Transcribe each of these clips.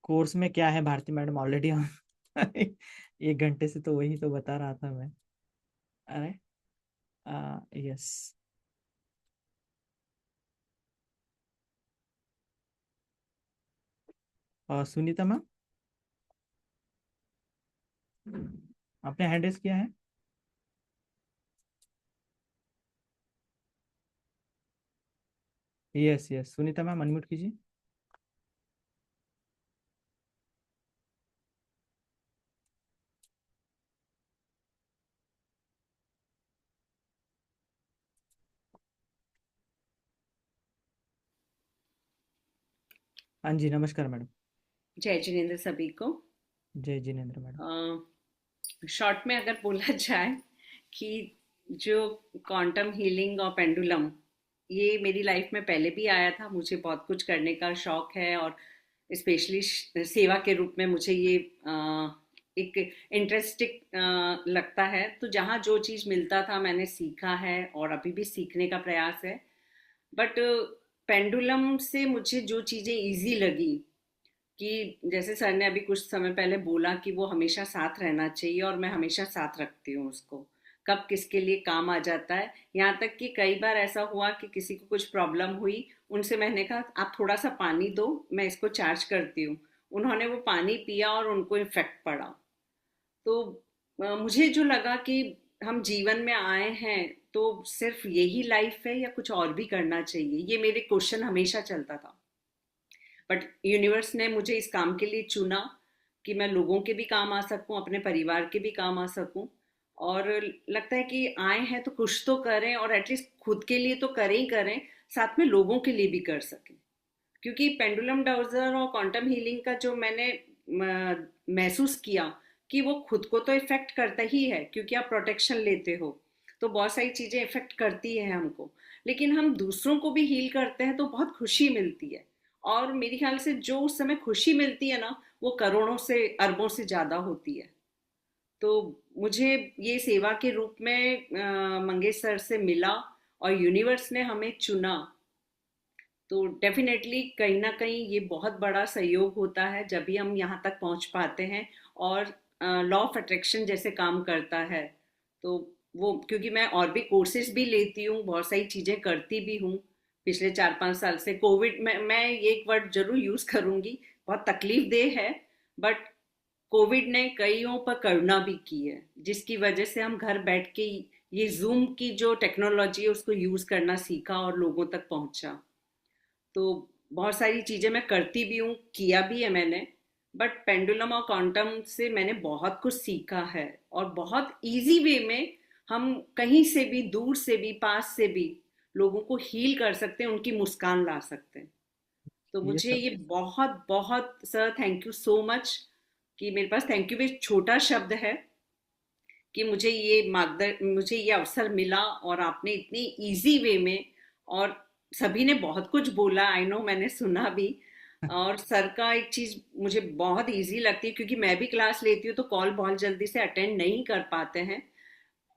Course में क्या है भारती मैडम ऑलरेडी हम 1 घंटे से तो वही तो बता रहा था मैं। अरे यस। और सुनीता मैम, आपने हैंड रेस किया है? Yes yes, Sunita ma'am unmute कीजिए। हाँ जी, नमस्कार मैडम। जय जिनेन्द्र सभी को। जय जिनेन्द्र मैडम। शॉर्ट में अगर बोला जाए कि जो क्वांटम हीलिंग और पेंडुलम, ये मेरी लाइफ में पहले भी आया था। मुझे बहुत कुछ करने का शौक है और स्पेशली सेवा के रूप में मुझे ये एक इंटरेस्टिंग लगता है। तो जहाँ जो चीज़ मिलता था मैंने सीखा है और अभी भी सीखने का प्रयास है। बट पेंडुलम से मुझे जो चीज़ें इजी लगी कि जैसे सर ने अभी कुछ समय पहले बोला कि वो हमेशा साथ रहना चाहिए, और मैं हमेशा साथ रखती हूँ उसको। कब किसके लिए काम आ जाता है। यहाँ तक कि कई बार ऐसा हुआ कि किसी को कुछ प्रॉब्लम हुई, उनसे मैंने कहा आप थोड़ा सा पानी दो, मैं इसको चार्ज करती हूँ। उन्होंने वो पानी पिया और उनको इफेक्ट पड़ा। तो मुझे जो लगा कि हम जीवन में आए हैं तो सिर्फ यही लाइफ है या कुछ और भी करना चाहिए, ये मेरे क्वेश्चन हमेशा चलता था। बट यूनिवर्स ने मुझे इस काम के लिए चुना कि मैं लोगों के भी काम आ सकूं, अपने परिवार के भी काम आ सकूं। और लगता है कि आए हैं तो कुछ तो करें, और एटलीस्ट खुद के लिए तो करें ही करें, साथ में लोगों के लिए भी कर सकें। क्योंकि पेंडुलम डाउजर और क्वांटम हीलिंग का जो मैंने महसूस किया कि वो खुद को तो इफेक्ट करता ही है, क्योंकि आप प्रोटेक्शन लेते हो तो बहुत सारी चीज़ें इफेक्ट करती है हमको। लेकिन हम दूसरों को भी हील करते हैं तो बहुत खुशी मिलती है। और मेरे ख्याल से जो उस समय खुशी मिलती है ना, वो करोड़ों से अरबों से ज़्यादा होती है। तो मुझे ये सेवा के रूप में मंगेश सर से मिला और यूनिवर्स ने हमें चुना। तो डेफिनेटली कहीं ना कहीं ये बहुत बड़ा सहयोग होता है जब भी हम यहाँ तक पहुँच पाते हैं। और लॉ ऑफ अट्रैक्शन जैसे काम करता है। तो वो क्योंकि मैं और भी कोर्सेज भी लेती हूँ, बहुत सारी चीज़ें करती भी हूँ पिछले 4-5 साल से। कोविड में मैं ये एक वर्ड जरूर यूज़ करूँगी, बहुत तकलीफ देह है, बट कोविड ने कईयों पर करुणा भी की है, जिसकी वजह से हम घर बैठ के ये जूम की जो टेक्नोलॉजी है उसको यूज़ करना सीखा और लोगों तक पहुंचा। तो बहुत सारी चीज़ें मैं करती भी हूँ, किया भी है मैंने। बट पेंडुलम और क्वांटम से मैंने बहुत कुछ सीखा है, और बहुत इजी वे में हम कहीं से भी, दूर से भी, पास से भी लोगों को हील कर सकते हैं, उनकी मुस्कान ला सकते हैं। तो ये मुझे सब ये बहुत बहुत sir, thank you so much. कि मेरे पास थैंक यू भी छोटा शब्द है कि मुझे ये अवसर मिला, और आपने इतनी इजी वे में, और सभी ने बहुत कुछ बोला, आई नो, मैंने सुना भी। और सर का एक चीज मुझे बहुत इजी लगती है, क्योंकि मैं भी क्लास लेती हूँ तो कॉल बहुत जल्दी से अटेंड नहीं कर पाते हैं,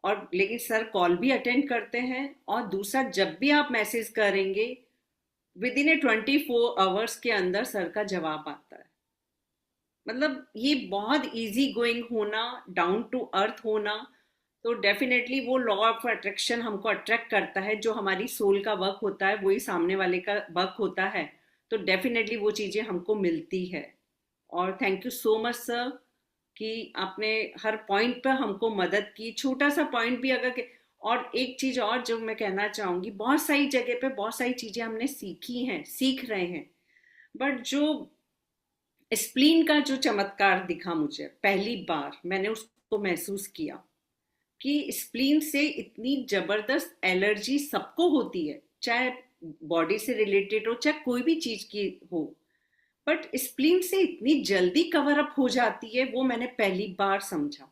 और लेकिन सर कॉल भी अटेंड करते हैं। और दूसरा, जब भी आप मैसेज करेंगे विद इन ए 24 आवर्स के अंदर सर का जवाब आता है। मतलब ये बहुत इजी गोइंग होना, डाउन टू अर्थ होना। तो डेफिनेटली वो लॉ ऑफ अट्रैक्शन हमको अट्रैक्ट करता है, जो हमारी सोल का वर्क होता है वही सामने वाले का वर्क होता है। तो डेफिनेटली वो चीज़ें हमको मिलती है। और thank you so much sir कि आपने हर पॉइंट पर हमको मदद की, छोटा सा पॉइंट भी अगर और एक चीज़ और जो मैं कहना चाहूँगी, बहुत सारी जगह पे बहुत सारी चीज़ें हमने सीखी हैं, सीख रहे हैं। बट जो स्प्लीन का जो चमत्कार दिखा मुझे, पहली बार मैंने उसको महसूस किया कि स्प्लीन से इतनी जबरदस्त एलर्जी सबको होती है, चाहे बॉडी से रिलेटेड हो चाहे कोई भी चीज की हो। बट स्प्लीन से इतनी जल्दी कवर अप हो जाती है, वो मैंने पहली बार समझा।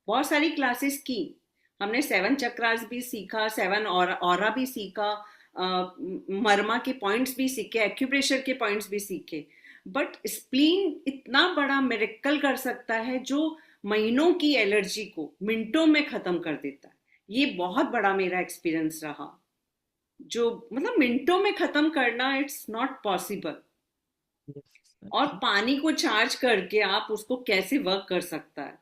बहुत सारी क्लासेस की हमने, 7 चक्रास भी सीखा, 7 ऑरा भी सीखा, मर्मा के पॉइंट्स भी सीखे, एक्यूप्रेशर के पॉइंट्स भी सीखे। बट स्प्लीन इतना बड़ा मिरेकल कर सकता है जो महीनों की एलर्जी को मिनटों में खत्म कर देता है। ये बहुत बड़ा मेरा एक्सपीरियंस रहा। जो मतलब मिनटों में खत्म करना, इट्स नॉट पॉसिबल। yes, और पानी को चार्ज करके आप उसको कैसे वर्क कर सकता है।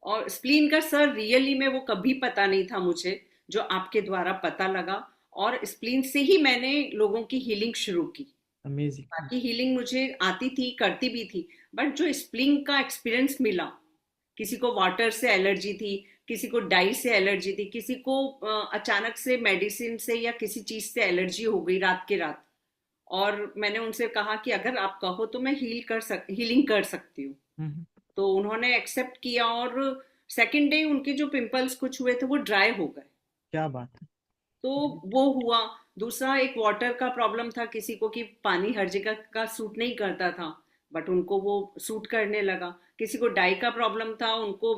और स्प्लीन का सर रियली में वो कभी पता नहीं था मुझे, जो आपके द्वारा पता लगा। और स्प्लीन से ही मैंने लोगों की हीलिंग शुरू की। अमेजिंग। बाकी हीलिंग मुझे आती थी, करती भी थी, बट जो स्प्लिंग का एक्सपीरियंस मिला, किसी को वाटर से एलर्जी थी, किसी को डाई से एलर्जी थी, किसी को अचानक से मेडिसिन से या किसी चीज से एलर्जी हो गई रात के रात, और मैंने उनसे कहा कि अगर आप कहो तो मैं हीलिंग कर सकती हूँ। तो उन्होंने एक्सेप्ट किया, और सेकेंड डे उनके जो पिंपल्स कुछ हुए थे वो ड्राई हो गए। क्या बात है। तो वो हुआ। दूसरा एक वाटर का प्रॉब्लम था किसी को, कि पानी हर जगह का सूट नहीं करता था, बट उनको वो सूट करने लगा। किसी को डाई का प्रॉब्लम था, उनको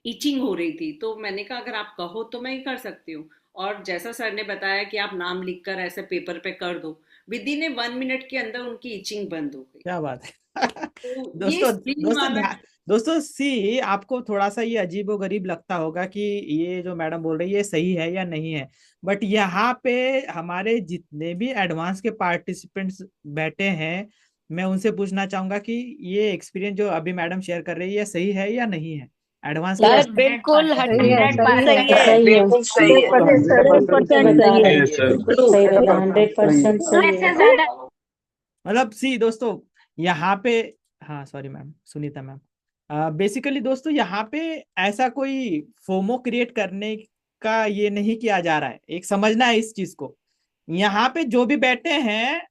इचिंग हो रही थी। तो मैंने कहा अगर आप कहो तो मैं ही कर सकती हूँ। और जैसा सर ने बताया कि आप नाम लिखकर ऐसे पेपर पे कर दो, विद इन ए 1 मिनट के अंदर उनकी इचिंग बंद हो गई। क्या बात है। तो ये दोस्तों स्प्लिन दोस्तों वाला। ध्यान, दोस्तों सी आपको थोड़ा सा ये अजीबो गरीब लगता होगा कि ये जो मैडम बोल रही है ये सही है या नहीं है, बट यहाँ पे हमारे जितने भी एडवांस के पार्टिसिपेंट्स बैठे हैं, मैं उनसे पूछना चाहूंगा कि ये एक्सपीरियंस जो अभी मैडम शेयर कर रही है ये सही है या नहीं है, एडवांस के सर पार्टिसिपेंट। बिल्कुल सही है, हंड्रेड सही है, परसेंट सर, सही है। बिल्कुल सही है, 100% सही है। सही है, सर, बिल्कुल सही बताया, 100% सही इससे है। ज्यादा मतलब सी दोस्तों यहाँ पे, हाँ sorry ma'am, Sunita ma'am, basically दोस्तों यहाँ पे ऐसा कोई फोमो क्रिएट करने का ये नहीं किया जा रहा है, एक समझना है इस चीज को। यहाँ पे जो भी बैठे हैं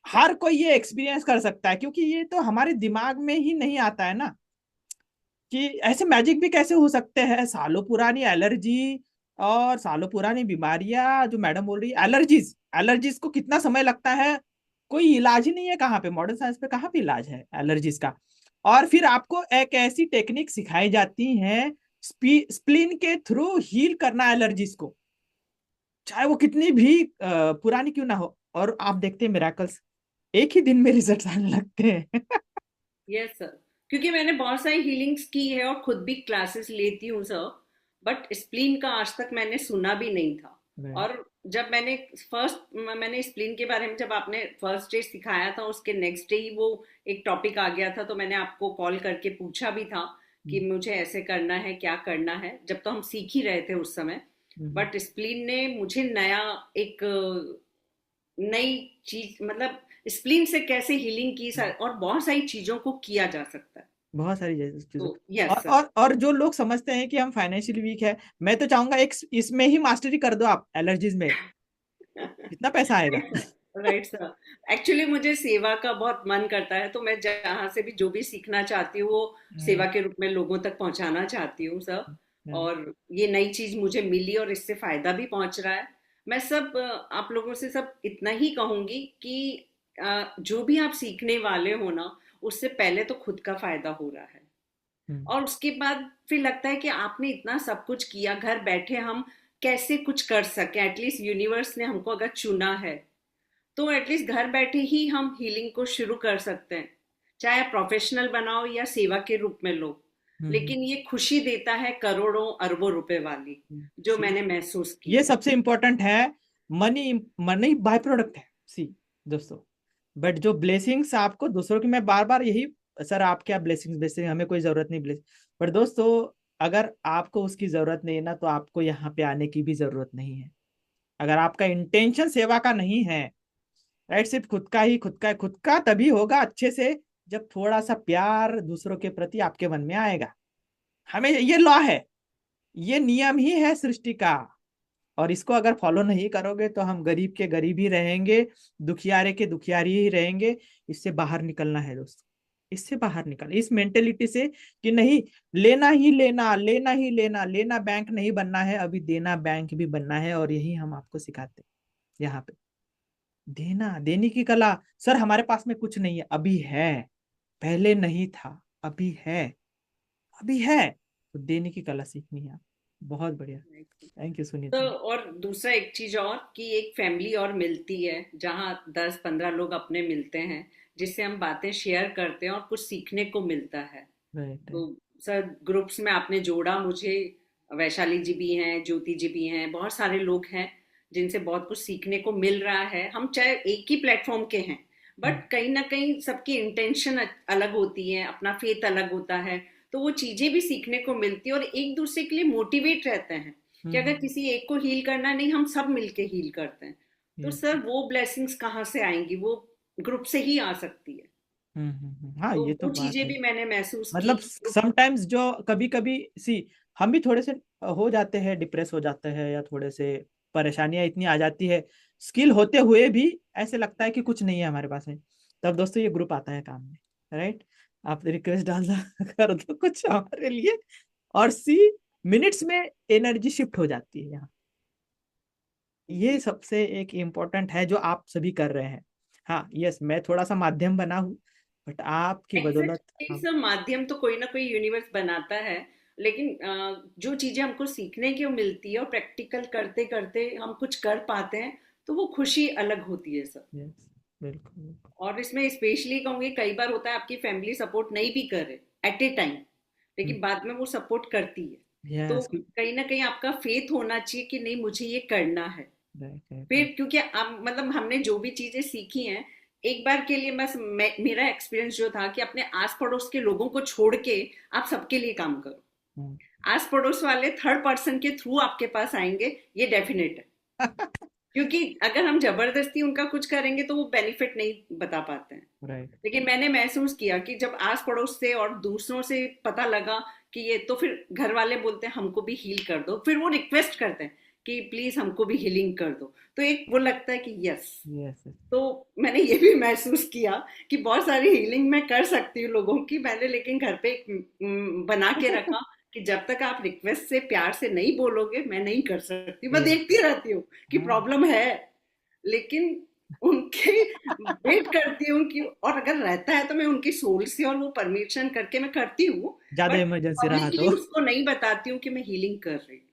हर कोई ये एक्सपीरियंस कर सकता है, क्योंकि ये तो हमारे दिमाग में ही नहीं आता है ना कि ऐसे मैजिक भी कैसे हो सकते हैं। सालों पुरानी एलर्जी और सालों पुरानी बीमारियां जो मैडम बोल रही है, एलर्जीज एलर्जीज को कितना समय लगता है, कोई इलाज ही नहीं है कहाँ पे, मॉडर्न साइंस पे कहाँ पे इलाज है एलर्जीज का। और फिर आपको एक ऐसी टेक्निक सिखाई जाती है स्प्लीन के थ्रू हील करना एलर्जीज को, चाहे वो कितनी भी पुरानी क्यों ना हो। और आप देखते हैं मिराकल्स, एक ही दिन में रिजल्ट आने लगते हैं। यस सर, क्योंकि मैंने बहुत सारी हीलिंग्स की है और खुद भी क्लासेस लेती हूँ सर, बट स्प्लीन का आज तक मैंने सुना भी नहीं था। Right. और जब मैंने स्प्लीन के बारे में, जब आपने फर्स्ट डे सिखाया था, उसके नेक्स्ट डे ही वो एक टॉपिक आ गया था, तो मैंने आपको कॉल करके पूछा भी था कि मुझे ऐसे करना है, क्या करना है, जब तो हम सीख ही रहे थे उस समय। बट स्प्लीन ने मुझे नया एक नई चीज, मतलब स्प्लीन से कैसे हीलिंग की और बहुत सारी चीजों को किया जा सकता है। बहुत सारी चीजों। तो यस और सर। और जो लोग समझते हैं कि हम फाइनेंशियली वीक है, मैं तो चाहूंगा एक इसमें ही मास्टरी कर दो आप, एलर्जीज में कितना पैसा आएगा। Right sir. एक्चुअली मुझे सेवा का बहुत मन करता है, तो मैं जहाँ से भी जो भी सीखना चाहती हूँ वो सेवा के रूप में लोगों तक पहुंचाना चाहती हूँ सर। और ये नई चीज मुझे मिली और इससे फायदा भी पहुंच रहा है। मैं सब आप लोगों से सब इतना ही कहूंगी कि जो भी आप सीखने वाले हो ना, उससे पहले तो खुद का फायदा हो रहा है, और उसके बाद फिर लगता है कि आपने इतना सब कुछ किया, घर बैठे हम कैसे कुछ कर सके। एटलीस्ट यूनिवर्स ने हमको अगर चुना है, तो एटलीस्ट घर बैठे ही हम हीलिंग को शुरू कर सकते हैं, चाहे आप प्रोफेशनल बनाओ या सेवा के रूप में लो। लेकिन ये खुशी देता है करोड़ों अरबों रुपए वाली, जो मैंने महसूस की ये है। सबसे इंपॉर्टेंट है। मनी मनी बाय प्रोडक्ट है सी दोस्तों, बट जो ब्लेसिंग्स आपको दूसरों की, मैं बार बार यही, सर आप क्या ब्लेसिंग्स बेसिंग हमें कोई जरूरत नहीं ब्लेसिंग, पर दोस्तों अगर आपको उसकी जरूरत नहीं है ना, तो आपको यहाँ पे आने की भी जरूरत नहीं है। अगर आपका इंटेंशन सेवा का नहीं है, राइट, सिर्फ खुद का ही, खुद का तभी होगा अच्छे से जब थोड़ा सा प्यार दूसरों के प्रति आपके मन में आएगा। हमें ये लॉ है, ये नियम ही है सृष्टि का, और इसको अगर फॉलो नहीं करोगे तो हम गरीब के गरीब ही रहेंगे, दुखियारे के दुखियारी ही रहेंगे। इससे बाहर निकलना है दोस्तों, इससे बाहर निकलना, इस मेंटेलिटी से कि नहीं, लेना ही लेना, लेना ही लेना, लेना बैंक नहीं बनना है, अभी देना बैंक भी बनना है। और यही हम आपको सिखाते हैं यहाँ पे, देना, देने की कला। सर हमारे पास में कुछ नहीं है, अभी है, पहले नहीं था, अभी है, अभी है, तो देने की कला सीखनी है। बहुत बढ़िया, थैंक यू तो सुनीता। और दूसरा एक चीज और, कि एक फैमिली और मिलती है जहाँ 10-15 लोग अपने मिलते हैं, जिससे हम बातें शेयर करते हैं और कुछ सीखने को मिलता है। राइट तो राइट। सर ग्रुप्स में आपने जोड़ा मुझे, वैशाली जी भी हैं, ज्योति जी भी हैं, बहुत सारे लोग हैं जिनसे बहुत कुछ सीखने को मिल रहा है। हम चाहे एक ही प्लेटफॉर्म के हैं, बट कहीं ना कहीं सबकी इंटेंशन अलग होती है, अपना फेथ अलग होता है, तो वो चीजें भी सीखने को मिलती है और एक दूसरे के लिए मोटिवेट रहते हैं कि अगर किसी एक को हील करना नहीं, हम सब मिलके हील करते हैं। तो यस। सर वो ब्लेसिंग्स कहाँ से आएंगी, वो ग्रुप से ही आ सकती है। हाँ, तो ये तो वो बात चीजें है। भी मैंने महसूस की। मतलब समटाइम्स जो कभी कभी सी हम भी थोड़े से हो जाते हैं, डिप्रेस हो जाते हैं, या थोड़े से परेशानियां इतनी आ जाती है, स्किल होते हुए भी ऐसे लगता है कि कुछ नहीं है हमारे पास में, तब दोस्तों ये ग्रुप आता है काम में, राइट? आप रिक्वेस्ट डाल दो कर दो कुछ हमारे लिए, और सी मिनट्स में एनर्जी शिफ्ट हो जाती है यहाँ। ये जी, सबसे एक इम्पोर्टेंट है जो आप सभी कर रहे हैं। हाँ, यस, मैं थोड़ा सा माध्यम बना हूँ, बट आपकी बदौलत एग्जैक्टली हम। सर, माध्यम तो कोई ना कोई यूनिवर्स बनाता है, लेकिन जो चीजें हमको सीखने की मिलती है और प्रैक्टिकल करते करते हम कुछ कर पाते हैं, तो वो खुशी अलग होती है सर। यस, बिल्कुल बिल्कुल। और इसमें स्पेशली कहूंगी, कई बार होता है आपकी फैमिली सपोर्ट नहीं भी करे एट ए टाइम, लेकिन बाद में वो सपोर्ट करती है। तो यस, कहीं ना कहीं आपका फेथ होना चाहिए कि नहीं, मुझे ये करना है। Right right right. फिर क्योंकि अब मतलब हमने जो भी चीजें सीखी हैं, एक बार के लिए बस मेरा एक्सपीरियंस जो था कि अपने आस पड़ोस के लोगों को छोड़ के आप सबके लिए काम करो। आस पड़ोस वाले थर्ड पर्सन के थ्रू आपके पास आएंगे, ये डेफिनेट है। क्योंकि अगर हम जबरदस्ती उनका कुछ करेंगे तो वो बेनिफिट नहीं बता पाते हैं। राइट। लेकिन मैंने महसूस किया कि जब आस पड़ोस से और दूसरों से पता लगा कि ये, तो फिर घर वाले बोलते हैं हमको भी हील कर दो, फिर वो रिक्वेस्ट करते हैं कि प्लीज हमको भी हीलिंग कर दो, तो एक वो लगता है कि यस। यस। तो मैंने ये भी महसूस किया कि बहुत सारी हीलिंग मैं कर सकती हूँ लोगों की, मैंने लेकिन घर पे एक बना के रखा कि जब तक आप रिक्वेस्ट से प्यार से नहीं बोलोगे मैं नहीं कर सकती। मैं यस। देखती रहती हूँ कि हाँ, प्रॉब्लम है, लेकिन उनके वेट करती हूँ कि, और अगर रहता है तो मैं उनकी सोल से और वो परमिशन करके मैं करती हूँ, ज्यादा बट इमरजेंसी रहा पब्लिकली तो। उसको नहीं बताती हूँ कि मैं हीलिंग कर रही हूँ।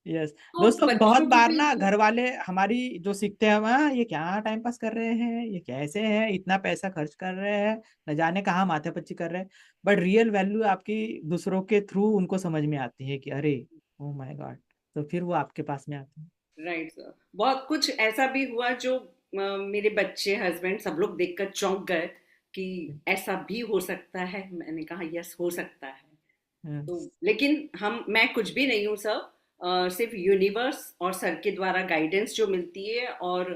यस। तो दोस्तों, बहुत बच्चों को बार भी ना घर वाले हमारी जो सीखते हैं, हाँ ये क्या टाइम पास कर रहे हैं, ये कैसे हैं, इतना पैसा खर्च कर रहे हैं, न जाने कहाँ माथापच्ची कर रहे हैं, बट रियल वैल्यू आपकी दूसरों के थ्रू उनको समझ में आती है कि अरे ओ माय गॉड, तो फिर वो आपके पास में आते हैं। राइट सर, बहुत कुछ ऐसा भी हुआ जो मेरे बच्चे, हस्बैंड, सब लोग देखकर चौंक गए कि ऐसा भी हो सकता है। मैंने कहा यस, हो सकता है। तो यस। लेकिन मैं कुछ भी नहीं हूँ सर, सिर्फ यूनिवर्स और सर के द्वारा गाइडेंस जो मिलती है, और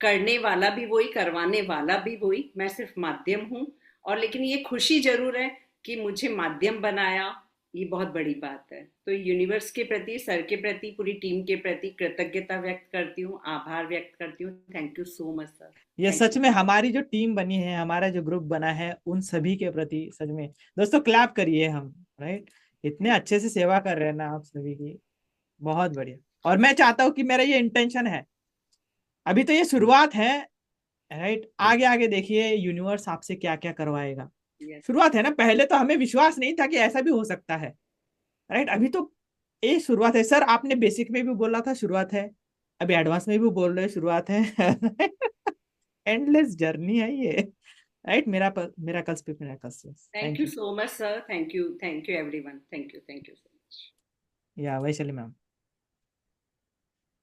करने वाला भी वही, करवाने वाला भी वही, मैं सिर्फ माध्यम हूँ। और लेकिन ये खुशी जरूर है कि मुझे माध्यम बनाया, ये बहुत बड़ी बात है। तो यूनिवर्स के प्रति, सर के प्रति, पूरी टीम के प्रति कृतज्ञता व्यक्त करती हूँ, आभार व्यक्त करती हूँ। Thank you so much sir. ये थैंक सच यू। में हमारी जो टीम बनी है, हमारा जो ग्रुप बना है, उन सभी के प्रति सच में दोस्तों क्लैप करिए हम, राइट? इतने अच्छे से सेवा कर रहे हैं ना आप सभी की, बहुत बढ़िया। और मैं चाहता हूँ कि मेरा ये इंटेंशन है, अभी तो ये शुरुआत है, राइट? आगे आगे देखिए यूनिवर्स आपसे क्या क्या करवाएगा। यस। शुरुआत है ना, पहले तो हमें विश्वास नहीं था कि ऐसा भी हो सकता है, राइट? अभी तो ये शुरुआत है सर, आपने बेसिक में भी बोला था शुरुआत है, अभी एडवांस में भी बोल रहे हैं शुरुआत है। एंडलेस जर्नी है ये, राइट? मेरा कल्स पे मेरा कल्स। Thank thank you you. So much sir, thank you everyone, thank you so much. या वैशाली मैम।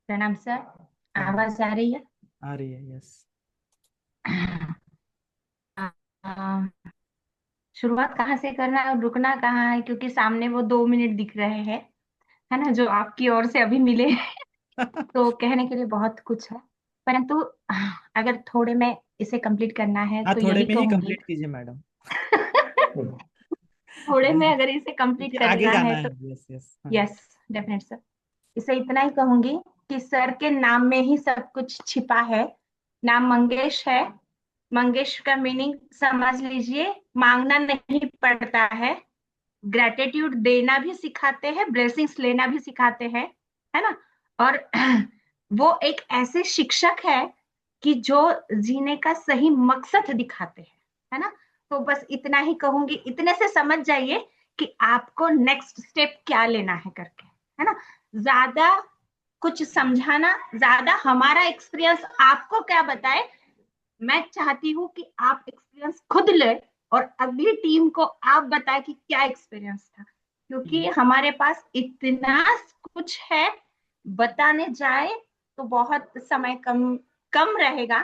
प्रणाम सर। प्रणाम। आवाज आ रही है? आ रही है, यस। आ, शुरुआत कहाँ से करना है और रुकना कहाँ है, क्योंकि सामने वो 2 मिनट दिख रहे हैं, है ना, जो आपकी ओर से अभी मिले। तो कहने के लिए बहुत कुछ है, परंतु अगर थोड़े में इसे कंप्लीट करना है हाँ, तो थोड़े यही में ही कहूंगी। कंप्लीट कीजिए मैडम। थोड़े में जल्दी, अगर इसे कंप्लीट क्योंकि आगे करना जाना है है। तो यस यस, हाँ। Yes, definite sir. इसे इतना ही कहूंगी कि सर के नाम में ही सब कुछ छिपा है। नाम मंगेश है। मंगेश का मीनिंग समझ लीजिए, मांगना नहीं पड़ता है, ग्रेटिट्यूड देना भी सिखाते हैं, ब्लेसिंग्स लेना भी सिखाते हैं, है ना। और वो एक ऐसे शिक्षक है कि जो जीने का सही मकसद दिखाते हैं, है ना। तो बस इतना ही कहूंगी, इतने से समझ जाइए कि आपको नेक्स्ट स्टेप क्या लेना है करके, है ना। ज्यादा कुछ समझाना, ज्यादा हमारा एक्सपीरियंस आपको क्या बताए, मैं चाहती हूँ कि आप एक्सपीरियंस खुद ले और अगली टीम को आप बताएं कि क्या एक्सपीरियंस था, क्योंकि हमारे पास इतना कुछ है, बताने जाए तो बहुत समय कम कम रहेगा।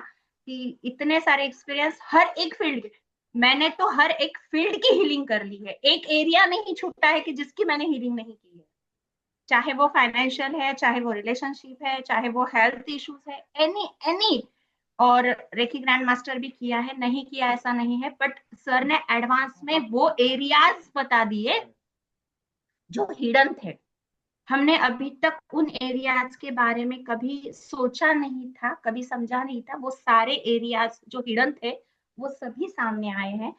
कि इतने सारे एक्सपीरियंस हर एक फील्ड के, मैंने तो हर एक फील्ड की हीलिंग कर ली है, एक एरिया नहीं छूटा है कि जिसकी मैंने हीलिंग नहीं की है, चाहे वो फाइनेंशियल है, चाहे वो रिलेशनशिप है, चाहे वो हेल्थ इश्यूज है, एनी एनी। और रेकी ग्रैंड मास्टर भी किया है, नहीं किया ऐसा नहीं है, बट सर ने एडवांस में वो एरियाज बता दिए जो हिडन थे। हमने अभी तक उन एरियाज के बारे में कभी सोचा नहीं था, कभी समझा नहीं था, वो सारे एरियाज जो हिडन थे वो सभी सामने आए हैं।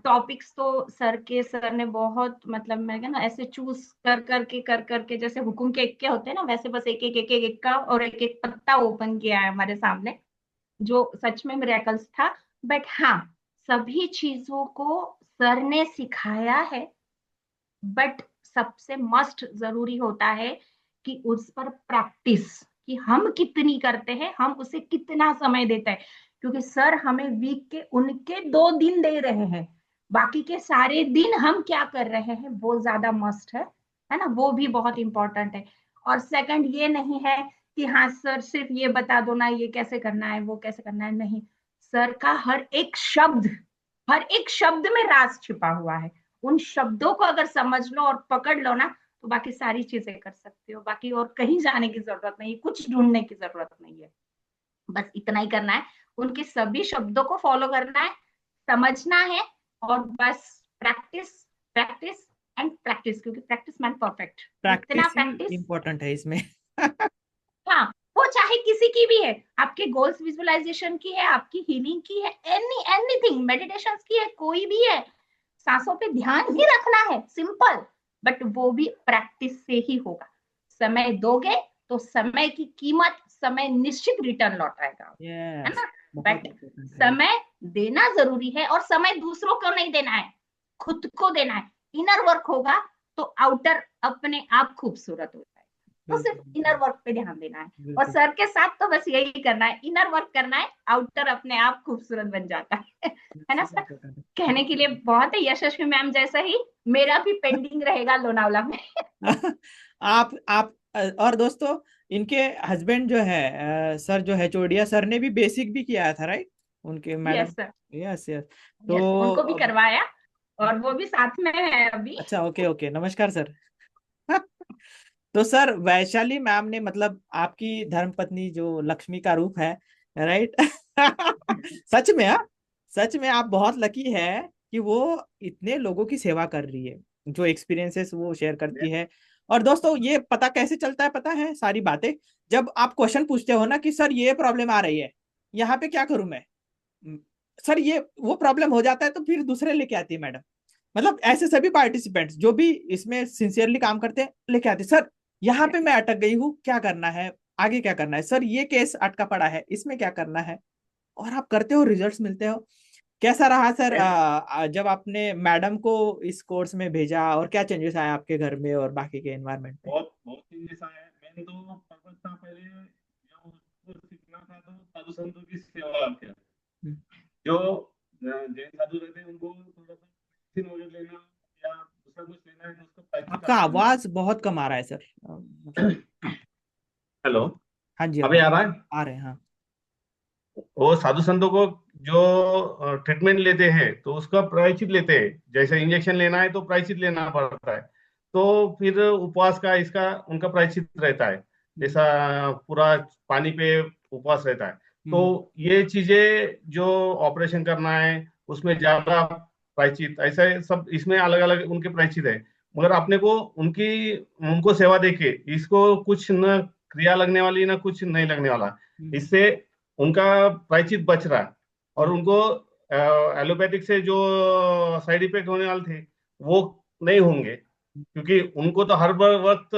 टॉपिक्स तो सर ने बहुत, मतलब मैं क्या ना, ऐसे चूज कर करके जैसे हुकुम के इक्के होते हैं ना, वैसे बस एक एक का और एक एक पत्ता ओपन किया है हमारे सामने, जो सच में मिरेकल्स था। बट हाँ, सभी चीजों को सर ने सिखाया है, बट सबसे मस्ट जरूरी होता है कि उस पर प्रैक्टिस, कि हम कितनी करते हैं, हम उसे कितना समय देते हैं। क्योंकि सर हमें वीक के उनके 2 दिन दे रहे हैं, बाकी के सारे दिन हम क्या कर रहे हैं वो ज्यादा मस्ट है ना, वो भी बहुत इंपॉर्टेंट है। और सेकंड ये नहीं है कि हाँ सर सिर्फ ये बता दो ना, ये कैसे करना है वो कैसे करना है, नहीं, सर का हर एक शब्द में राज छिपा हुआ है। उन शब्दों को अगर समझ लो और पकड़ लो ना, तो बाकी सारी चीजें कर सकते हो, बाकी और कहीं जाने की जरूरत नहीं, कुछ ढूंढने की जरूरत नहीं है, बस इतना ही करना है, उनके सभी शब्दों को फॉलो करना है, समझना है, और बस प्रैक्टिस, प्रैक्टिस एंड प्रैक्टिस, क्योंकि प्रैक्टिस मैन परफेक्ट, जितना प्रैक्टिस ही प्रैक्टिस। इम्पोर्टेंट है इसमें। हाँ, वो चाहे किसी की भी है, आपके गोल्स विजुअलाइजेशन की है, आपकी हीलिंग की है, एनीथिंग, मेडिटेशन की है, कोई भी है, सांसों पे ध्यान ही रखना है, सिंपल। बट वो भी प्रैक्टिस से ही होगा। समय दोगे तो समय की कीमत, समय निश्चित रिटर्न लौटाएगा, है यस, ना। बहुत बट इम्पोर्टेंट है। समय देना जरूरी है, और समय दूसरों को नहीं देना है, खुद को देना है। इनर वर्क होगा तो आउटर अपने आप खूबसूरत हो जाएगा, तो सिर्फ इनर बिल्कुल वर्क पे ध्यान देना है। और बिल्कुल। सर के साथ तो बस यही करना है, इनर वर्क करना है, आउटर अपने आप खूबसूरत बन जाता है ना सर। इम्पोर्टेंट कहने के लिए बहुत है, यशस्वी मैम जैसा ही मेरा भी पेंडिंग रहेगा लोनावला में। है। आप और दोस्तों, इनके हस्बैंड जो है सर जो है चोडिया सर ने भी बेसिक भी किया था, राइट? उनके madam. Yes sir. Yes yes. Yes, तो उनको भी करवाया, और वो भी साथ में है अभी। अच्छा, ओके ओके, नमस्कार सर। तो सर वैशाली मैम ने, मतलब आपकी धर्मपत्नी जो लक्ष्मी का रूप है, राइट? सच में, हाँ, सच में आप बहुत लकी है कि वो इतने लोगों की सेवा कर रही है, जो एक्सपीरियंसेस वो शेयर करती है। और दोस्तों, ये पता कैसे चलता है, पता है सारी बातें, जब आप क्वेश्चन पूछते हो ना कि सर ये प्रॉब्लम आ रही है, यहाँ पे क्या करूं मैं, सर ये वो प्रॉब्लम हो जाता है, तो फिर दूसरे लेके आती है मैडम। मतलब ऐसे सभी पार्टिसिपेंट्स जो भी इसमें सिंसियरली काम करते हैं लेके आते हैं, सर यहाँ पे मैं अटक गई हूँ, क्या करना है, आगे क्या करना है, सर ये केस अटका पड़ा है, इसमें क्या करना है। और आप करते हो, रिजल्ट्स मिलते हो। कैसा रहा सर जब आपने मैडम को इस कोर्स में भेजा, और क्या चेंजेस आए आपके घर में और बाकी के एनवायरनमेंट में? बहुत बहुत चेंजेस आए हैं। मैंने तो पर्पज था पहले जब उसको सीखना था तो साधु संतों की सेवा किया। हम्म। जो जैन साधु रहते हैं उनको थोड़ा सा मेडिसिन वगैरह लेना या दूसरा कुछ लेना है तो उसका प्रायश्चित आपका आपको करना आवाज बहुत कम आ रहा है सर, मतलब। है। हेलो, हाँ जी, अभी अब आ रहा है? आ रहे हैं, हाँ। वो साधु संतों को जो ट्रीटमेंट लेते हैं तो उसका प्रायश्चित लेते हैं, जैसे इंजेक्शन लेना है तो प्रायश्चित लेना पड़ता है। तो फिर उपवास का इसका उनका प्रायश्चित रहता है, हम्म। जैसा पूरा पानी पे उपवास रहता है। तो हम्म। ये चीजें जो ऑपरेशन करना है उसमें ज्यादा प्रायश्चित, ऐसे सब इसमें अलग अलग उनके प्रायश्चित है। मगर अपने को उनकी उनको सेवा देके इसको कुछ न क्रिया लगने वाली ना कुछ नहीं लगने वाला, हम्म। इससे उनका प्रायश्चित बच रहा है। और हम्म। उनको एलोपैथिक से जो साइड इफेक्ट होने वाले थे वो नहीं होंगे, क्योंकि उनको तो हर वक्त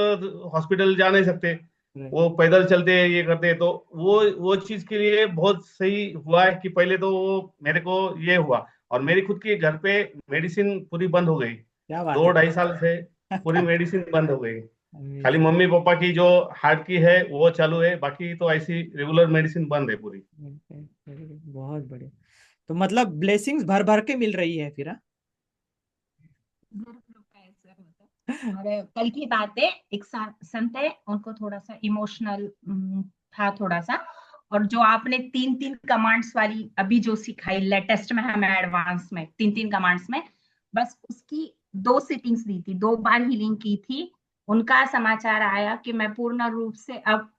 हॉस्पिटल जा नहीं सकते, right। वो पैदल चलते हैं ये करते हैं। तो वो चीज के लिए बहुत सही हुआ है कि पहले तो वो मेरे को ये हुआ, और मेरी खुद की घर पे मेडिसिन पूरी बंद हो गई। क्या बात दो है। ढाई साल से पूरी मेडिसिन बंद हो गई। खाली अमेजिंग। मम्मी पापा की जो हार्ट की है वो चालू है, बाकी तो ऐसी रेगुलर मेडिसिन बंद है पूरी। बहुत बढ़िया। तो मतलब ब्लेसिंग्स भर भर के मिल रही है फिर, हाँ? और कल की बात है, एक संत है, उनको थोड़ा सा इमोशनल था थोड़ा सा, और जो आपने तीन तीन कमांड्स वाली अभी जो सिखाई लेटेस्ट में, हमें एडवांस में तीन तीन कमांड्स में, बस उसकी 2 सिटिंग्स दी थी, 2 बार हीलिंग की थी। उनका समाचार आया कि मैं पूर्ण रूप से अब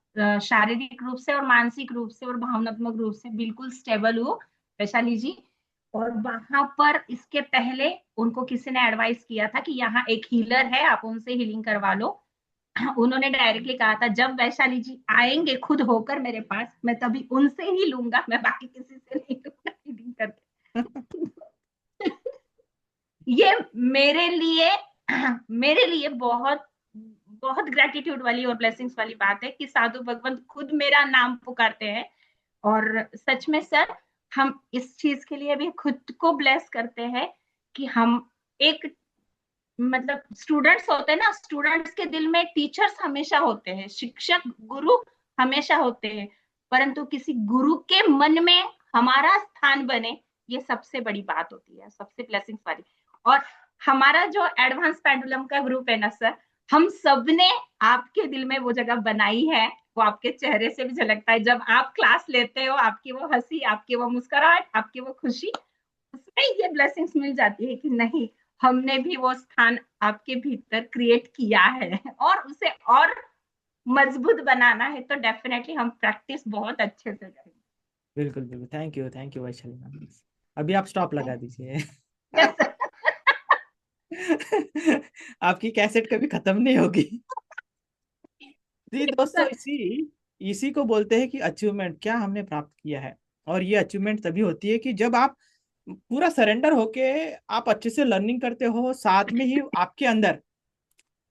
शारीरिक रूप से और मानसिक रूप से और भावनात्मक रूप से बिल्कुल स्टेबल हूँ, वैशाली जी। और वहां पर इसके पहले उनको किसी ने एडवाइस किया था कि यहाँ एक हीलर है, आप उनसे हीलिंग करवा लो। उन्होंने डायरेक्टली कहा था जब वैशाली जी आएंगे खुद होकर मेरे पास, मैं तभी उनसे ही लूंगा, मैं बाकी किसी से नहीं लूंगा हीलिंग करके। ये मेरे लिए बहुत बहुत ग्रेटिट्यूड वाली और ब्लेसिंग्स वाली बात है कि साधु भगवंत खुद मेरा नाम पुकारते हैं। और सच में सर, हम इस चीज के लिए भी खुद को ब्लेस करते हैं कि हम एक, मतलब स्टूडेंट्स होते हैं ना, स्टूडेंट्स के दिल में टीचर्स हमेशा होते हैं, शिक्षक गुरु हमेशा होते हैं, परंतु किसी गुरु के मन में हमारा स्थान बने, ये सबसे बड़ी बात होती है, सबसे ब्लेसिंग्स वाली। और हमारा जो एडवांस पेंडुलम का ग्रुप है ना सर, हम सबने आपके दिल में वो जगह बनाई है। वो आपके चेहरे से भी झलकता है जब आप क्लास लेते हो, आपकी वो हंसी, आपकी वो मुस्कुराहट, आपकी वो खुशी, उसमें ये ब्लेसिंग्स मिल जाती है कि नहीं, हमने भी वो स्थान आपके भीतर क्रिएट किया है, और उसे और मजबूत बनाना है तो डेफिनेटली हम प्रैक्टिस बहुत अच्छे से करेंगे। बिल्कुल बिल्कुल, थैंक यू वैशाली मैम। अभी आप स्टॉप लगा दीजिए। Yes sir. आपकी कैसेट कभी खत्म नहीं होगी। जी दोस्तों, सर इसी इसी को बोलते हैं कि अचीवमेंट, क्या हमने प्राप्त किया है। और ये अचीवमेंट तभी होती है कि जब आप पूरा सरेंडर होके आप अच्छे से लर्निंग करते हो, साथ में ही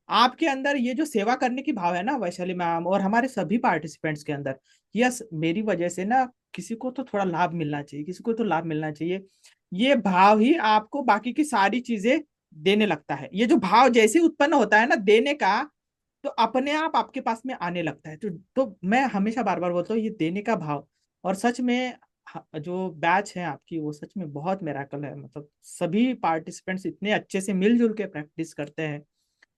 आपके अंदर ये जो सेवा करने की भाव है ना वैशाली मैम और हमारे सभी पार्टिसिपेंट्स के अंदर, यस मेरी वजह से ना किसी को तो थोड़ा लाभ मिलना चाहिए, किसी को तो लाभ मिलना चाहिए, ये भाव ही आपको बाकी की सारी चीजें देने लगता है। ये जो भाव जैसे ही उत्पन्न होता है ना देने का, तो अपने आप आपके पास में आने लगता है। तो मैं हमेशा बार बार बोलता हूँ ये देने का भाव। और सच में जो बैच है आपकी वो सच में बहुत मेराकल है, मतलब सभी पार्टिसिपेंट्स इतने अच्छे से मिलजुल के प्रैक्टिस करते हैं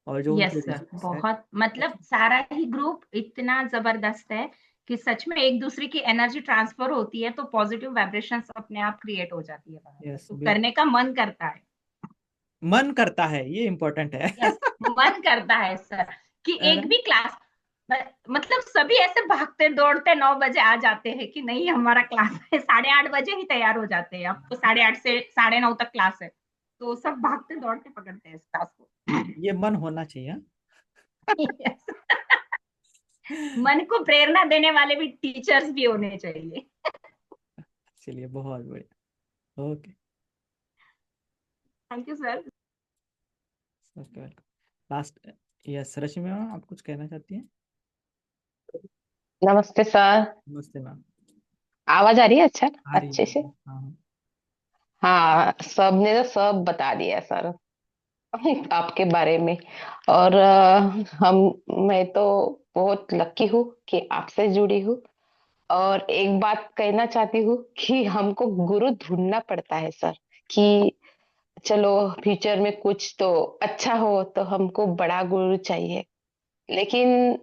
और जो यस उनके सर, रिजल्ट्स है। बहुत मतलब सारा ही ग्रुप इतना जबरदस्त है कि सच में एक दूसरे की एनर्जी ट्रांसफर होती है तो पॉजिटिव वाइब्रेशंस अपने आप क्रिएट हो जाती है बाहर में, यस, तो करने का मन करता है। मन करता है, ये इम्पोर्टेंट है। यस, मन करता है सर कि है ना? एक भी क्लास, मतलब सभी ऐसे भागते दौड़ते 9 बजे आ जाते हैं कि नहीं हमारा क्लास है, 8:30 बजे ही तैयार हो जाते हैं, अब तो 8:30 से 9:30 तक क्लास है, तो सब भागते दौड़ते पकड़ते हैं इस क्लास को। ये मन होना चाहिए, हाँ? Yes. मन को प्रेरणा देने वाले भी टीचर्स भी होने चाहिए। चलिए, बहुत बढ़िया। Okay, thank you sir. Okay, welcome. Last, yes Rashmi ma'am, आप कुछ कहना चाहती हैं? नमस्ते सर। नमस्ते मैम। आवाज आ रही है अच्छा आ रही अच्छे है। से? हाँ हाँ। हाँ, सबने तो सब बता दिया सर। आपके बारे में। और हम मैं तो बहुत लकी हूँ कि आपसे जुड़ी हूँ। और एक बात कहना चाहती हूँ कि हमको गुरु ढूंढना पड़ता है सर, कि चलो फ्यूचर में कुछ तो अच्छा हो तो हमको बड़ा गुरु चाहिए। लेकिन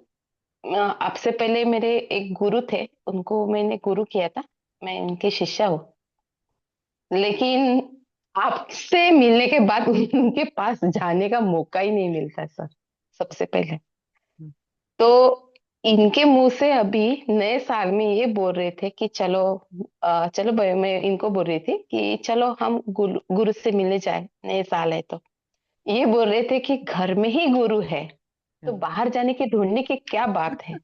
आपसे पहले मेरे एक गुरु थे, उनको मैंने गुरु किया था, मैं उनकी शिष्या हूँ। लेकिन आपसे मिलने के बाद उनके पास जाने का मौका ही नहीं मिलता सर, सबसे पहले। हम्म, तो इनके मुंह से अभी नए साल में ये बोल रहे थे कि चलो, चलो भाई, मैं इनको बोल रही थी कि चलो हम गुरु से मिलने जाए, नए साल है तो। ये बोल रहे थे कि घर में ही गुरु है तो क्या बाहर जाने की ढूंढने की क्या बात है।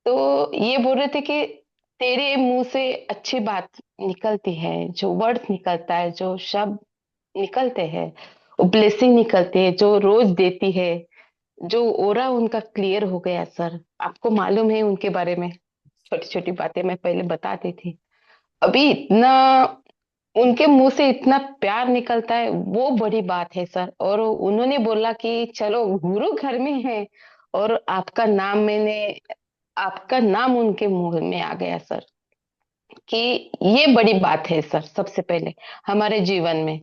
तो ये बोल रहे थे कि तेरे मुंह से अच्छी बात निकलती है, जो वर्ड निकलता है, जो शब्द निकलते हैं, वो ब्लेसिंग निकलती है जो रोज देती है, जो ओरा उनका क्लियर हो गया सर। आपको मालूम है उनके बारे में, छोटी छोटी बातें मैं पहले बताती थी। अभी इतना उनके मुंह से इतना प्यार निकलता है, वो बड़ी बात है सर। और उन्होंने बोला कि चलो गुरु घर में है, और आपका नाम उनके मुंह में आ गया सर, कि ये बड़ी बात है सर, सबसे पहले हमारे जीवन में।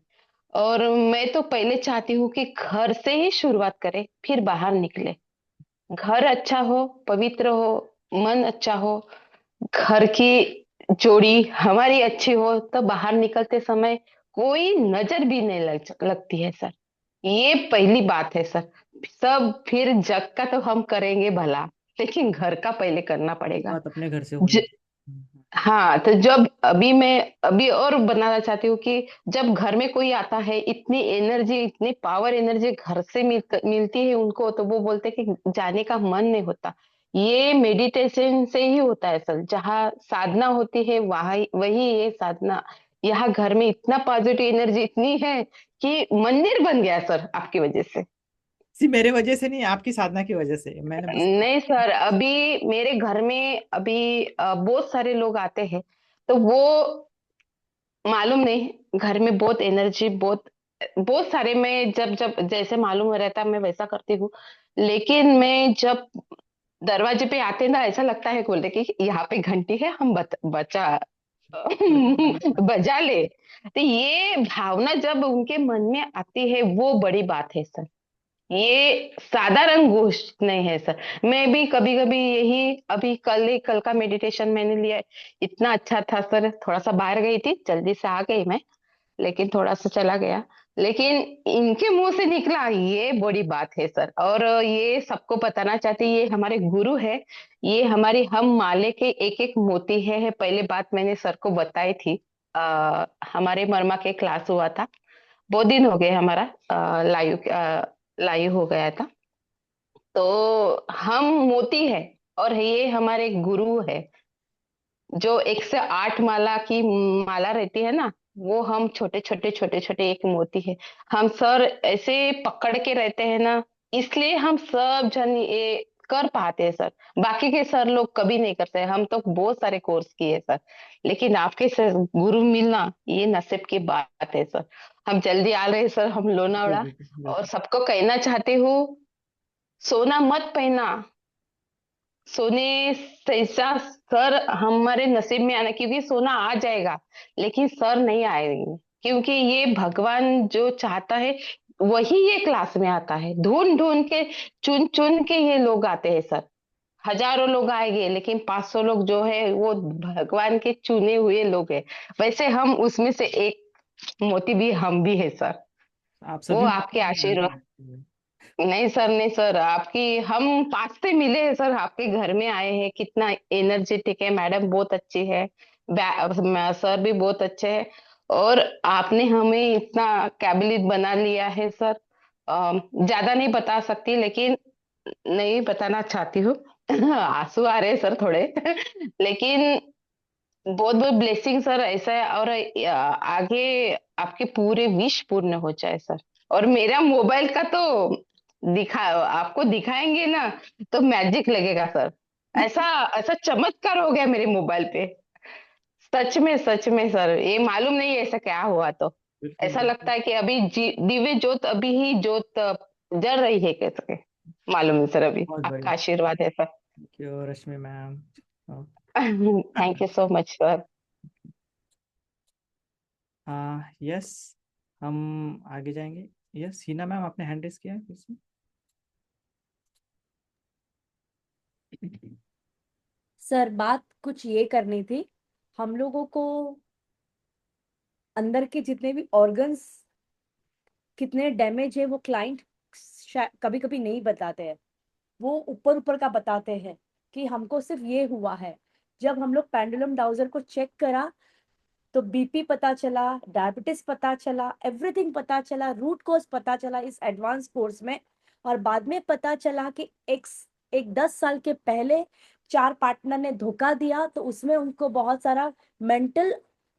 और मैं तो पहले चाहती हूँ कि घर से ही शुरुआत करें, फिर बाहर निकले। घर अच्छा हो, पवित्र हो, मन अच्छा हो, घर की जोड़ी हमारी अच्छी हो तो बाहर निकलते समय कोई नजर भी नहीं लगती है सर। ये पहली बात है सर। सब फिर जग का तो हम करेंगे भला, लेकिन घर का पहले करना पड़ेगा। बात अपने घर से होनी चाहिए। हाँ, तो जब अभी मैं अभी और बनाना चाहती हूँ कि जब घर में कोई आता है, इतनी एनर्जी, इतनी पावर एनर्जी घर से मिलती है उनको, तो वो बोलते हैं कि जाने का मन नहीं होता। ये मेडिटेशन से ही होता है सर। जहाँ साधना होती है वहां वही ये साधना। यहाँ घर में इतना पॉजिटिव एनर्जी इतनी है कि मंदिर बन गया सर आपकी वजह से। सी मेरे वजह से नहीं, आपकी साधना की वजह से मैंने बस। नहीं सर, अभी मेरे घर में अभी बहुत सारे लोग आते हैं, तो वो मालूम नहीं, घर में बहुत एनर्जी, बहुत बहुत सारे, मैं जब जब जैसे मालूम हो रहता मैं वैसा करती हूँ। लेकिन मैं जब दरवाजे पे आते ना, ऐसा लगता है बोलते कि यहाँ पे घंटी है, हम बचा बजा ले। तो ये भावना जब उनके मन में आती है वो बड़ी बात है सर। ये साधारण गोष्ट नहीं है सर। मैं भी कभी कभी यही, अभी कल का मेडिटेशन मैंने लिया, इतना अच्छा था सर। थोड़ा सा बाहर गई थी, जल्दी से आ गई मैं, लेकिन थोड़ा सा चला गया। लेकिन इनके मुंह से निकला, ये बड़ी बात है सर। और ये सबको बताना चाहती, ये हमारे गुरु है। ये हमारी हम माले के एक एक मोती है। पहले बात मैंने सर को बताई थी। हमारे मर्मा के क्लास हुआ था, बहुत दिन हो गए हमारा लाइव लाइव हो गया था। तो हम मोती है, और ये हमारे गुरु है। जो 108 माला की माला रहती है ना, वो हम छोटे छोटे छोटे छोटे एक मोती है। हम सर ऐसे पकड़ के रहते हैं ना, इसलिए हम सब जन ये कर पाते हैं सर। बाकी के सर लोग कभी नहीं करते। हम तो बहुत सारे कोर्स किए सर, लेकिन आपके सर गुरु मिलना ये नसीब की बात है सर। हम जल्दी आ रहे हैं सर, हम बिल्कुल लोनावड़ा। बिल्कुल और बिल्कुल। सबको कहना चाहती हूँ, सोना मत पहना। सोने जैसा सर हमारे नसीब में आना, क्योंकि सोना आ जाएगा लेकिन सर नहीं आएंगे। क्योंकि ये भगवान जो चाहता है वही ये क्लास में आता है। ढूंढ ढूंढ के, चुन चुन के ये लोग आते हैं सर। हजारों लोग आएंगे लेकिन 500 लोग जो है वो भगवान के चुने हुए लोग हैं। वैसे हम उसमें से एक मोती भी हम भी है सर। आप वो सभी आपके मोती में आशीर्वाद। आते नहीं सर, नहीं सर, आपकी हम पास से मिले हैं सर, आपके घर में आए हैं। कितना एनर्जेटिक है, मैडम बहुत अच्छी है, सर भी बहुत अच्छे हैं। और आपने हमें इतना कैबिलिट बना लिया है सर। ज्यादा नहीं बता सकती, लेकिन नहीं बताना चाहती हूँ। आंसू आ रहे हैं सर थोड़े। लेकिन बहुत बहुत ब्लेसिंग सर, ऐसा है। और आगे आपके पूरे विश पूर्ण हो जाए सर। और मेरा मोबाइल का तो दिखा, आपको दिखाएंगे ना तो मैजिक लगेगा सर। ऐसा ऐसा चमत्कार हो गया मेरे मोबाइल पे। सच में सर, ये मालूम नहीं ऐसा क्या हुआ। तो बिल्कुल ऐसा लगता बिल्कुल। है कि अभी दिव्य ज्योत अभी ही ज्योत जल रही है कैसे। मालूम है सर, अभी बहुत आपका बढ़िया। आशीर्वाद है sir. Thank you Rashmi ma'am. Thank you so much sir. हाँ यस, हम आगे जाएंगे। यस हिना मैम, आपने हैंड रेस किया है फिर से। सर बात कुछ ये करनी थी, हम लोगों को अंदर के जितने भी ऑर्गन्स कितने डैमेज है वो क्लाइंट कभी कभी नहीं बताते हैं। वो ऊपर ऊपर का बताते हैं कि हमको सिर्फ ये हुआ है। जब हम लोग पेंडुलम डाउजर को चेक करा तो बीपी पता चला, डायबिटीज पता चला, एवरीथिंग पता चला, रूट कॉज पता चला इस एडवांस कोर्स में। और बाद में पता चला कि एक 10 साल के पहले 4 पार्टनर ने धोखा दिया, तो उसमें उनको बहुत सारा मेंटल,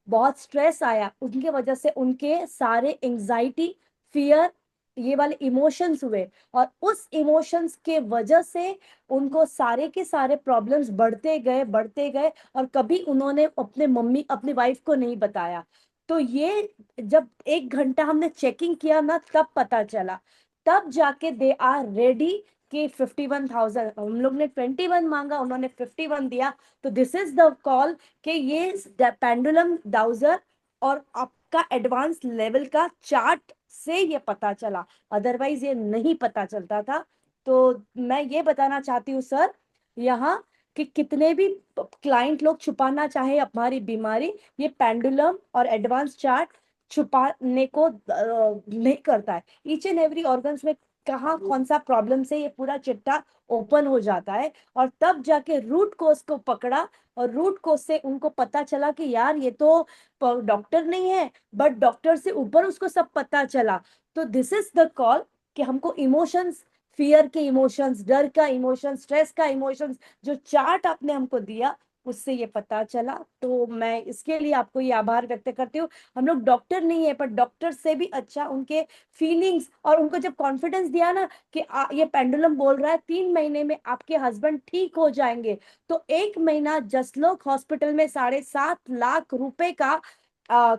बहुत स्ट्रेस आया, उनके वजह से उनके सारे एंजाइटी, फियर, ये वाले इमोशंस हुए। और उस इमोशंस के वजह से उनको सारे के सारे प्रॉब्लम्स बढ़ते गए। और कभी उन्होंने अपने मम्मी अपनी वाइफ को नहीं बताया। तो ये जब 1 घंटा हमने चेकिंग किया ना, तब पता चला। तब जाके दे आर रेडी कि 51,000, हम लोग ने 21 मांगा, उन्होंने 51 दिया। तो दिस इज द कॉल कि ये पेंडुलम डाउजर और आपका एडवांस लेवल का चार्ट से ये पता चला, अदरवाइज ये नहीं पता चलता था। तो मैं ये बताना चाहती हूँ सर, यहाँ कि कितने भी क्लाइंट लोग छुपाना चाहे हमारी बीमारी, ये पेंडुलम और एडवांस चार्ट छुपाने को नहीं करता है। ईच एंड एवरी ऑर्गन्स में कहाँ कौन सा प्रॉब्लम से ये पूरा चिट्टा ओपन हो जाता है, और तब जाके रूट कोज को पकड़ा, और रूट कोज से उनको पता चला कि यार ये तो डॉक्टर नहीं है, बट डॉक्टर से ऊपर उसको सब पता चला। तो दिस इज द कॉल कि हमको इमोशंस, फियर के इमोशंस, डर का इमोशंस, स्ट्रेस का इमोशंस, जो चार्ट आपने हमको दिया उससे ये पता चला। तो मैं इसके लिए आपको ये आभार व्यक्त करती हूँ। हम लोग डॉक्टर नहीं है, पर डॉक्टर से भी अच्छा उनके फीलिंग्स, और उनको जब कॉन्फिडेंस दिया ना कि ये पेंडुलम बोल रहा है 3 महीने में आपके हस्बैंड ठीक हो जाएंगे, तो 1 महीना जसलोक हॉस्पिटल में 7.5 लाख रुपए का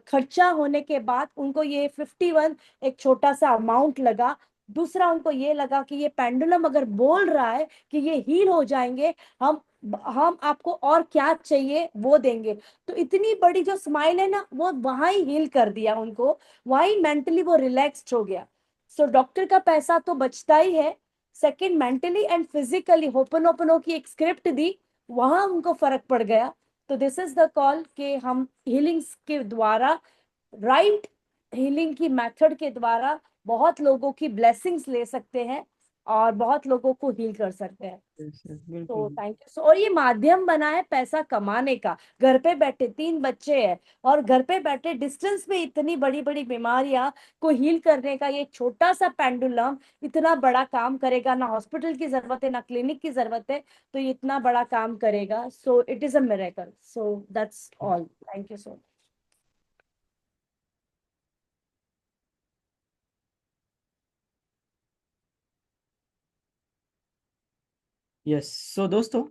खर्चा होने के बाद उनको ये 51 एक छोटा सा अमाउंट लगा। दूसरा उनको ये लगा कि ये पेंडुलम अगर बोल रहा है कि ये हील हो जाएंगे, हम हम आपको और क्या चाहिए वो देंगे। तो इतनी बड़ी जो स्माइल है ना, वो वहां ही हील कर दिया उनको, वहीं मेंटली वो रिलैक्स्ड हो गया। सो डॉक्टर का पैसा तो बचता ही है, सेकंड मेंटली एंड फिजिकली होपनोपनो की एक स्क्रिप्ट दी, वहां उनको फर्क पड़ गया। तो दिस इज द कॉल कि हम हीलिंग्स के द्वारा, राइट हीलिंग की मेथड के द्वारा बहुत लोगों की ब्लेसिंग्स ले सकते हैं और बहुत लोगों को हील कर सकते हैं। Yes, yes, तो बिल्कुल। Thank you. सो और ये माध्यम बना है पैसा कमाने का। घर पे बैठे 3 बच्चे हैं, और घर पे बैठे डिस्टेंस में इतनी बड़ी बड़ी बीमारियां को हील करने का ये छोटा सा पेंडुलम इतना बड़ा काम करेगा। ना हॉस्पिटल की जरूरत है, ना क्लिनिक की जरूरत है, तो ये इतना बड़ा काम करेगा। So it is a miracle. So that's all. Thank you so much. Yes, so दोस्तों